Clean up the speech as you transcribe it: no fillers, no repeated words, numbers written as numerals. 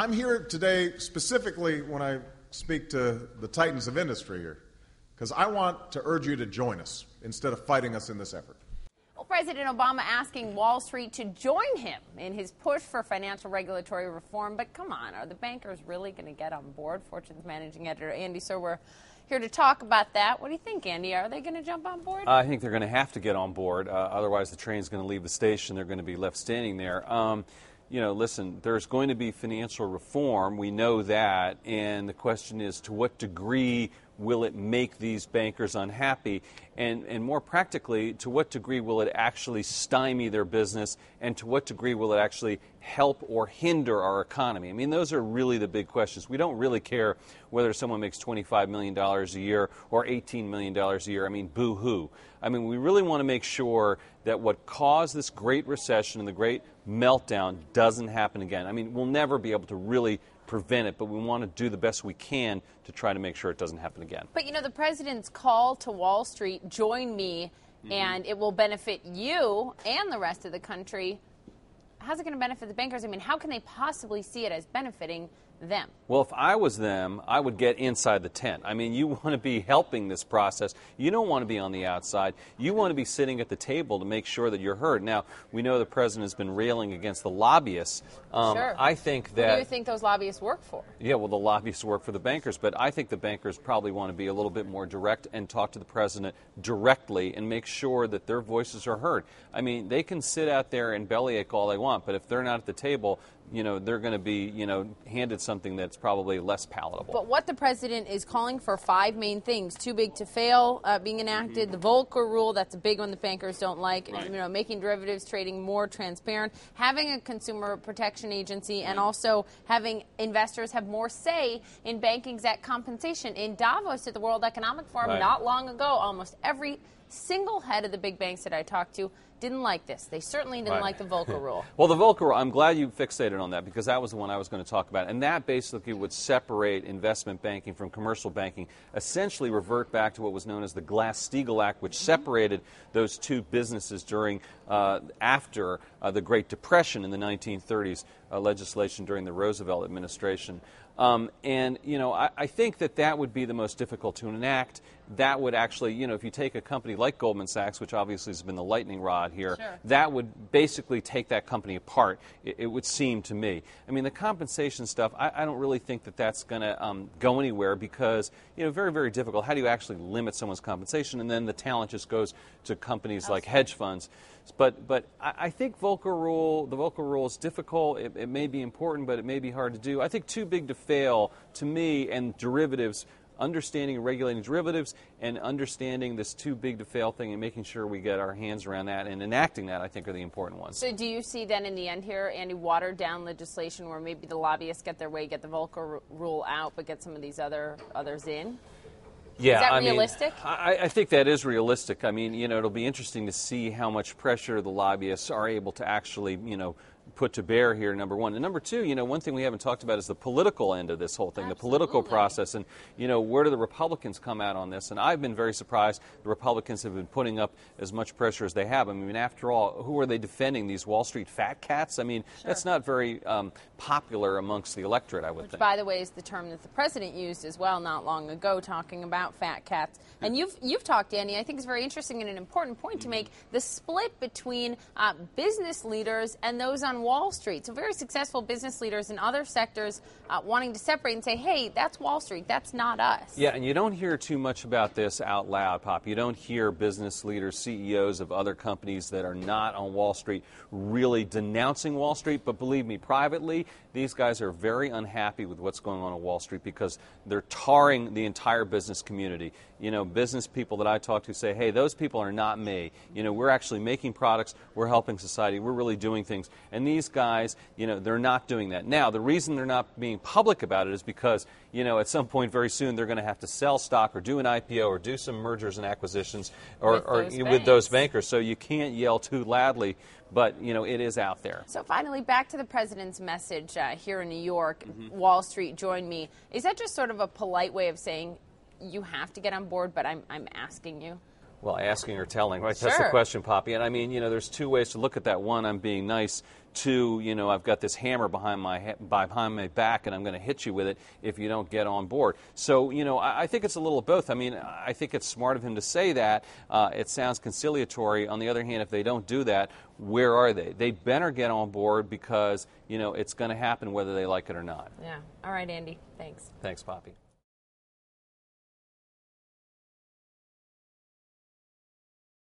I'm here today specifically when I speak to the titans of industry here, because I want to urge you to join us instead of fighting us in this effort. Well, President Obama asking Wall Street to join him in his push for financial regulatory reform. But come on, are the bankers really going to get on board? Fortune's managing editor Andy Serwer here to talk about that. What do you think, Andy? Are they going to jump on board? I think they're going to have to get on board. Otherwise, the train's going to leave the station. They're going to be left standing there. Listen, there's going to be financial reform. We know that. And the question is, to what degree will it make these bankers unhappy? And more practically, to what degree will it actually stymie their business? And to what degree will it actually help or hinder our economy? I mean, those are really the big questions. We don't really care whether someone makes $25 million a year or $18 million a year. I mean, boo-hoo. I mean, we really want to make sure that what caused this great recession and the great meltdown doesn't happen again. I mean, we'll never be able to really prevent it, but we want to do the best we can to try to make sure it doesn't happen again. But, you know, the president's call to Wall Street, join me, and it will benefit you and the rest of the country. How's it going to benefit the bankers? I mean, how can they possibly see it as benefiting them? Well, if I was them, I would get inside the tent. I mean, you want to be helping this process. You don't want to be on the outside. You want to be sitting at the table to make sure that you're heard. Now, we know the president has been railing against the lobbyists. Sure. I think that... Who do you think those lobbyists work for? Yeah, well, the lobbyists work for the bankers, but I think the bankers probably want to be a little bit more direct and talk to the president directly and make sure that their voices are heard. I mean, they can sit out there and bellyache all they want, but if they're not at the table, you know, they're going to be, you know, handed something that's probably less palatable. But what the president is calling for 5 main things: too big to fail being enacted, the Volcker rule, that's a big one the bankers don't like, Right. you know, making derivatives trading more transparent, having a consumer protection agency, and also having investors have more say in banking exec compensation. In Davos at the World Economic Forum not long ago, almost every single head of the big banks that I talked to didn't like this. They certainly didn't like the Volcker rule. Well, the Volcker rule, I'm glad you fixated on that, because that was the one I was going to talk about. And that basically would separate investment banking from commercial banking, essentially revert back to what was known as the Glass-Steagall Act, which separated those two businesses during, after the Great Depression in the 1930s, legislation during the Roosevelt administration. And, you know, I think that that would be the most difficult to enact. That would actually, you know, if you take a company like Goldman Sachs, which obviously has been the lightning rod here, that would basically take that company apart, it would seem to me. I mean, the compensation stuff, I don't really think that that's going to go anywhere, because, you know, very, very difficult. How do you actually limit someone's compensation? And then the talent just goes to companies like hedge funds. But I think the Volcker rule is difficult. It may be important, but it may be hard to do. I think too big to fail, to me, and derivatives, understanding and regulating derivatives and understanding this too big to fail thing and making sure we get our hands around that and enacting that, I think, are the important ones. So do you see then in the end here, Andy, watered down legislation where maybe the lobbyists get their way, get the Volcker rule out, but get some of these others in? Yeah, is that realistic? I think that is realistic. I mean, you know, it'll be interesting to see how much pressure the lobbyists are able to actually, you know, put to bear here, number one. And number two, you know, one thing we haven't talked about is the political end of this whole thing, the political process. And, you know, where do the Republicans come out on this? And I've been very surprised the Republicans have been putting up as much pressure as they have. I mean, after all, who are they defending? These Wall Street fat cats? I mean, that's not very popular amongst the electorate, I would think. Which, by the way, is the term that the president used as well not long ago, talking about fat cats. And you've talked, Andy, I think it's very interesting and an important point to make, the split between business leaders and those on Wall Street. So very successful business leaders in other sectors wanting to separate and say, hey, that's Wall Street, that's not us. Yeah, and you don't hear too much about this out loud, Pop. You don't hear business leaders, CEOs of other companies that are not on Wall Street really denouncing Wall Street. But believe me, privately, these guys are very unhappy with what's going on Wall Street because they're tarring the entire business community. You know, business people that I talk to say, hey, those people are not me. You know, we're actually making products, we're helping society, we're really doing things. And these guys, you know, they're not doing that. Now, the reason they're not being public about it is because, you know, at some point very soon they're going to have to sell stock or do an IPO or do some mergers and acquisitions with those bankers. So you can't yell too loudly, but, you know, it is out there. So finally, back to the president's message here in New York, Wall Street, join me. Is that just sort of a polite way of saying you have to get on board, but I'm asking you? Well, asking or telling, right? That's Sure. the question, Poppy. And I mean, there's two ways to look at that. One, I'm being nice. Two, I've got this hammer behind my back, and I'm going to hit you with it if you don't get on board. So, I think it's a little of both. I mean, I think it's smart of him to say that. It sounds conciliatory. On the other hand, if they don't do that, where are they? They better get on board because, it's going to happen whether they like it or not. Yeah. All right, Andy. Thanks. Thanks, Poppy.